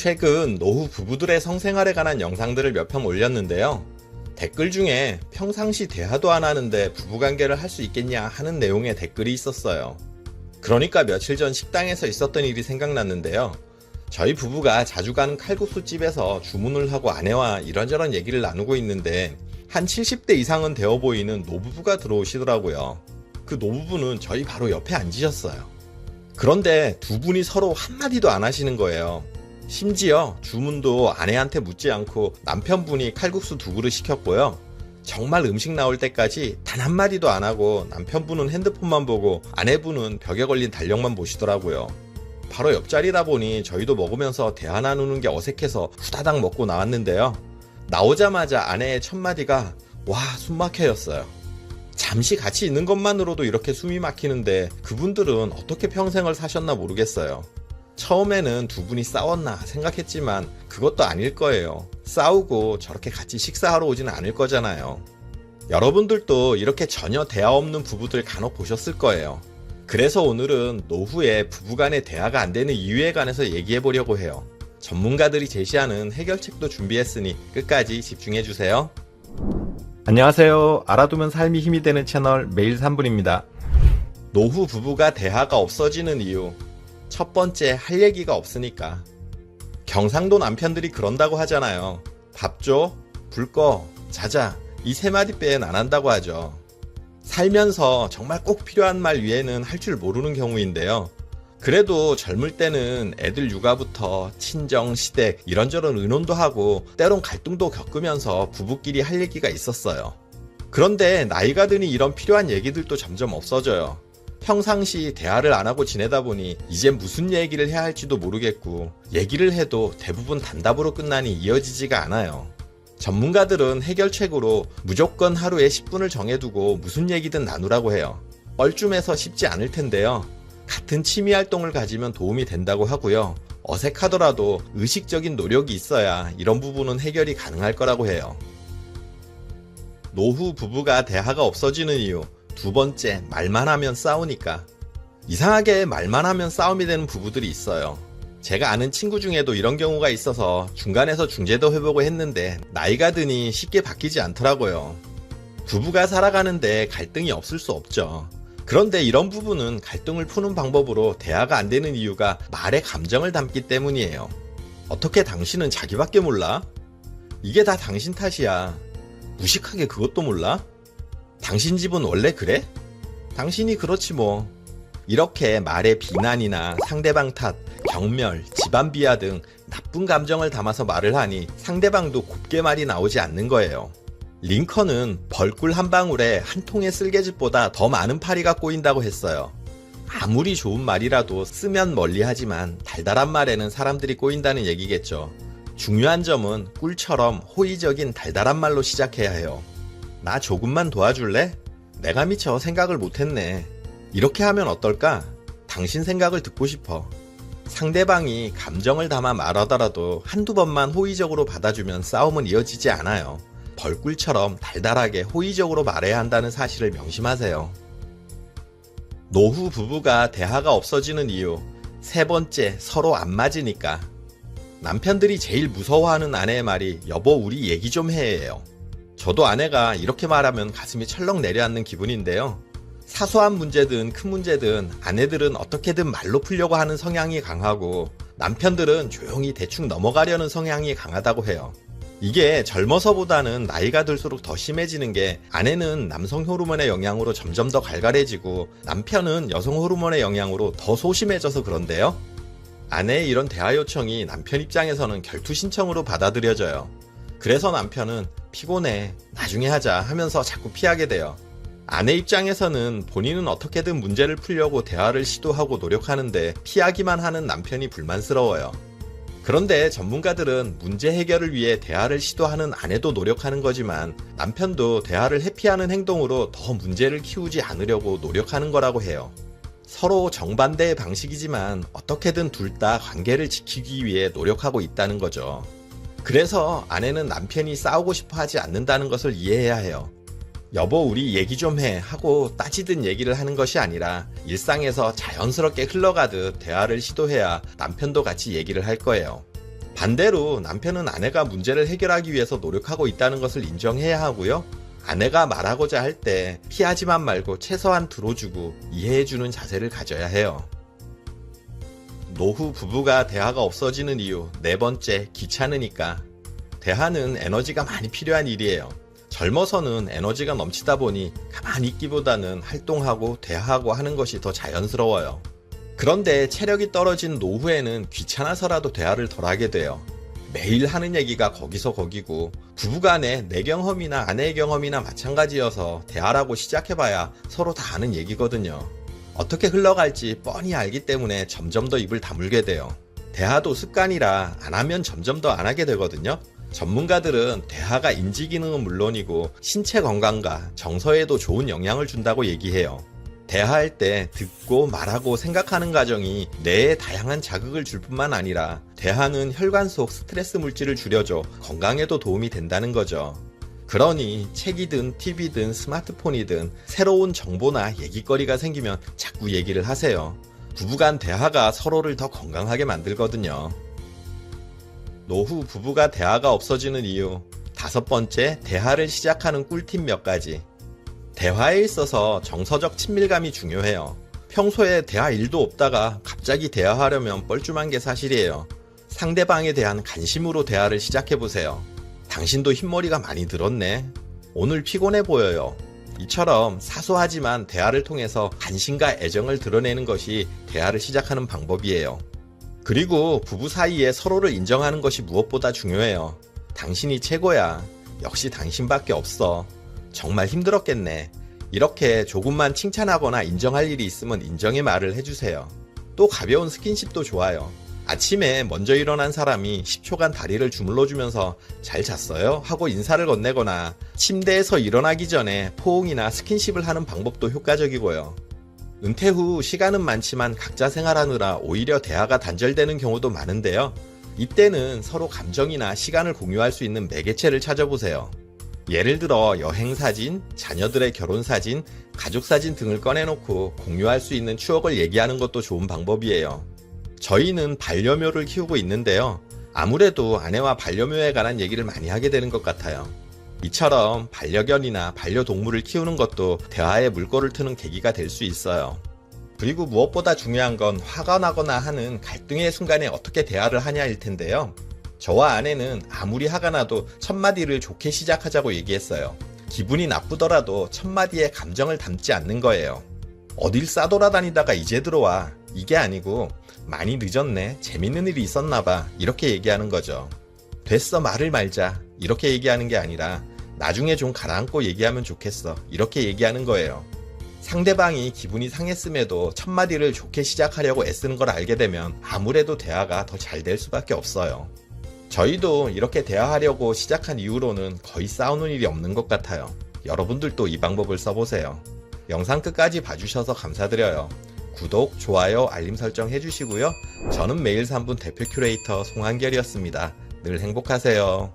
최근 노후 부부들의 성생활에 관한 영상들을 몇 편 올렸는데요. 댓글 중에 평상시 대화도 안 하는데 부부관계를 할 수 있겠냐 하는 내용의 댓글이 있었어요. 그러니까 며칠 전 식당에서 있었던 일이 생각났는데요. 저희 부부가 자주 가는 칼국수 집에서 주문을 하고 아내와 이런저런 얘기를 나누고 있는데 한 70대 이상은 되어 보이는 노부부가 들어오시더라고요. 그 노부부는 저희 바로 옆에 앉으셨어요. 그런데 두 분이 서로 한마디도 안 하시는 거예요. 심지어 주문도 아내한테 묻지 않고 남편분이 칼국수 2그릇 시켰고요. 정말 음식 나올 때까지 단 한마디도 안 하고 남편분은 핸드폰만 보고 아내분은 벽에 걸린 달력만 보시더라고요. 바로 옆자리다 보니 저희도 먹으면서 대화 나누는 게 어색해서 후다닥 먹고 나왔는데요. 나오자마자 아내의 첫 마디가 "와, 숨 막혀였어요." 잠시 같이 있는 것만으로도 이렇게 숨이 막히는데 그분들은 어떻게 평생을 사셨나 모르겠어요. 처음에는 두 분이 싸웠나 생각했지만 그것도 아닐 거예요. 싸우고 저렇게 같이 식사하러 오지는 않을 거잖아요. 여러분들도 이렇게 전혀 대화 없는 부부들 간혹 보셨을 거예요. 그래서 오늘은 노후에 부부간의 대화가 안 되는 이유에 관해서 얘기해 보려고 해요. 전문가들이 제시하는 해결책도 준비했으니 끝까지 집중해 주세요. 안녕하세요. 알아두면 삶이 힘이 되는 채널 매일 3분입니다. 노후 부부가 대화가 없어지는 이유. 첫 번째, 할 얘기가 없으니까. 경상도 남편들이 그런다고 하잖아요. 밥 줘, 불 꺼, 자자. 이 세 마디 빼엔 안 한다고 하죠. 살면서 정말 꼭 필요한 말 위에는 할 줄 모르는 경우인데요. 그래도 젊을 때는 애들 육아부터 친정, 시댁 이런저런 의논도 하고 때론 갈등도 겪으면서 부부끼리 할 얘기가 있었어요. 그런데 나이가 드니 이런 필요한 얘기들도 점점 없어져요. 평상시 대화를 안 하고 지내다 보니 이젠 무슨 얘기를 해야 할지도 모르겠고 얘기를 해도 대부분 단답으로 끝나니 이어지지가 않아요. 전문가들은 해결책으로 무조건 하루에 10분을 정해두고 무슨 얘기든 나누라고 해요. 뻘쭘해서 쉽지 않을 텐데요. 같은 취미 활동을 가지면 도움이 된다고 하고요. 어색하더라도 의식적인 노력이 있어야 이런 부분은 해결이 가능할 거라고 해요. 노후 부부가 대화가 없어지는 이유. 두 번째, 말만 하면 싸우니까. 이상하게 말만 하면 싸움이 되는 부부들이 있어요. 제가 아는 친구 중에도 이런 경우가 있어서 중간에서 중재도 해보고 했는데 나이가 드니 쉽게 바뀌지 않더라고요. 부부가 살아가는데 갈등이 없을 수 없죠. 그런데 이런 부분은 갈등을 푸는 방법으로 대화가 안 되는 이유가 말에 감정을 담기 때문이에요. 어떻게 당신은 자기밖에 몰라? 이게 다 당신 탓이야. 무식하게 그것도 몰라? 당신 집은 원래 그래? 당신이 그렇지 뭐. 이렇게 말에 비난이나 상대방 탓, 경멸, 집안 비하 등 나쁜 감정을 담아서 말을 하니 상대방도 곱게 말이 나오지 않는 거예요. 링컨은 벌꿀 한 방울에 한 통의 쓸개즙보다 더 많은 파리가 꼬인다고 했어요. 아무리 좋은 말이라도 쓰면 멀리하지만 달달한 말에는 사람들이 꼬인다는 얘기겠죠. 중요한 점은 꿀처럼 호의적인 달달한 말로 시작해야 해요. "나 조금만 도와줄래? 내가 미처 생각을 못했네." 이렇게 하면 어떨까? 당신 생각을 듣고 싶어. 상대방이 감정을 담아 말하더라도 한두 번만 호의적으로 받아주면 싸움은 이어지지 않아요. 벌꿀처럼 달달하게 호의적으로 말해야 한다는 사실을 명심하세요. 노후 부부가 대화가 없어지는 이유. 세 번째, 서로 안 맞으니까. 남편들이 제일 무서워하는 아내의 말이 "여보, 우리 얘기 좀 해예요." 저도 아내가 이렇게 말하면 가슴이 철렁 내려앉는 기분인데요. 사소한 문제든 큰 문제든 아내들은 어떻게든 말로 풀려고 하는 성향이 강하고 남편들은 조용히 대충 넘어가려는 성향이 강하다고 해요. 이게 젊어서보다는 나이가 들수록 더 심해지는 게 아내는 남성 호르몬의 영향으로 점점 더 갈갈해지고 남편은 여성 호르몬의 영향으로 더 소심해져서 그런데요. 아내의 이런 대화 요청이 남편 입장에서는 결투 신청으로 받아들여져요. 그래서 남편은 "피곤해, 나중에 하자" 하면서 자꾸 피하게 돼요. 아내 입장에서는 본인은 어떻게든 문제를 풀려고 대화를 시도하고 노력하는데 피하기만 하는 남편이 불만스러워요. 그런데 전문가들은 문제 해결을 위해 대화를 시도하는 아내도 노력하는 거지만 남편도 대화를 회피하는 행동으로 더 문제를 키우지 않으려고 노력하는 거라고 해요. 서로 정반대의 방식이지만 어떻게든 둘 다 관계를 지키기 위해 노력하고 있다는 거죠. 그래서 아내는 남편이 싸우고 싶어 하지 않는다는 것을 이해해야 해요. "여보, 우리 얘기 좀 해" 하고 따지듯 얘기를 하는 것이 아니라 일상에서 자연스럽게 흘러가듯 대화를 시도해야 남편도 같이 얘기를 할 거예요. 반대로 남편은 아내가 문제를 해결하기 위해서 노력하고 있다는 것을 인정해야 하고요. 아내가 말하고자 할 때 피하지만 말고 최소한 들어주고 이해해주는 자세를 가져야 해요. 노후 부부가 대화가 없어지는 이유 4번째, 귀찮으니까. 대화는 에너지가 많이 필요한 일이에요. 젊어서는 에너지가 넘치다 보니 가만히 있기보다는 활동하고 대화하고 하는 것이 더 자연스러워요. 그런데 체력이 떨어진 노후에는 귀찮아서라도 대화를 덜 하게 돼요. 매일 하는 얘기가 거기서 거기고 부부간에 내 경험이나 아내의 경험이나 마찬가지여서 대화라고 시작해봐야 서로 다 아는 얘기거든요. 어떻게 흘러갈지 뻔히 알기 때문에 점점 더 입을 다물게 돼요. 대화도 습관이라 안 하면 점점 더 안 하게 되거든요. 전문가들은 대화가 인지 기능은 물론이고 신체 건강과 정서에도 좋은 영향을 준다고 얘기해요. 대화할 때 듣고 말하고 생각하는 과정이 뇌에 다양한 자극을 줄 뿐만 아니라 대화는 혈관 속 스트레스 물질을 줄여줘 건강에도 도움이 된다는 거죠. 그러니 책이든 TV든 스마트폰이든 새로운 정보나 얘기거리가 생기면 자꾸 얘기를 하세요. 부부간 대화가 서로를 더 건강하게 만들거든요. 노후 부부가 대화가 없어지는 이유 5번째, 대화를 시작하는 꿀팁 몇 가지. 대화에 있어서 정서적 친밀감이 중요해요. 평소에 대화 일도 없다가 갑자기 대화하려면 뻘쭘한 게 사실이에요. 상대방에 대한 관심으로 대화를 시작해보세요. 당신도 흰머리가 많이 들었네. 오늘 피곤해 보여요. 이처럼 사소하지만 대화를 통해서 관심과 애정을 드러내는 것이 대화를 시작하는 방법이에요. 그리고 부부 사이에 서로를 인정하는 것이 무엇보다 중요해요. 당신이 최고야. 역시 당신밖에 없어. 정말 힘들었겠네. 이렇게 조금만 칭찬하거나 인정할 일이 있으면 인정의 말을 해주세요. 또 가벼운 스킨십도 좋아요. 아침에 먼저 일어난 사람이 10초간 다리를 주물러주면서 잘 잤어요? 하고 인사를 건네거나 침대에서 일어나기 전에 포옹이나 스킨십을 하는 방법도 효과적이고요. 은퇴 후 시간은 많지만 각자 생활하느라 오히려 대화가 단절되는 경우도 많은데요. 이때는 서로 감정이나 시간을 공유할 수 있는 매개체를 찾아보세요. 예를 들어 여행사진, 자녀들의 결혼사진, 가족사진 등을 꺼내놓고 공유할 수 있는 추억을 얘기하는 것도 좋은 방법이에요. 저희는 반려묘를 키우고 있는데요. 아무래도 아내와 반려묘에 관한 얘기를 많이 하게 되는 것 같아요. 이처럼 반려견이나 반려동물을 키우는 것도 대화에 물꼬를 트는 계기가 될 수 있어요. 그리고 무엇보다 중요한 건 화가 나거나 하는 갈등의 순간에 어떻게 대화를 하냐일 텐데요. 저와 아내는 아무리 화가 나도 첫마디를 좋게 시작하자고 얘기했어요. 기분이 나쁘더라도 첫마디에 감정을 담지 않는 거예요. 어딜 싸돌아다니다가 이제 들어와. 이게 아니고 많이 늦었네. 재밌는 일이 있었나 봐. 이렇게 얘기하는 거죠. 됐어, 말을 말자. 이렇게 얘기하는 게 아니라 나중에 좀 가라앉고 얘기하면 좋겠어. 이렇게 얘기하는 거예요. 상대방이 기분이 상했음에도 첫마디를 좋게 시작하려고 애쓰는 걸 알게 되면 아무래도 대화가 더 잘 될 수밖에 없어요. 저희도 이렇게 대화하려고 시작한 이후로는 거의 싸우는 일이 없는 것 같아요. 여러분들도 이 방법을 써보세요. 영상 끝까지 봐주셔서 감사드려요. 구독, 좋아요, 알림 설정 해주시고요. 저는 매일 3분 대표 큐레이터 송한결이었습니다. 늘 행복하세요.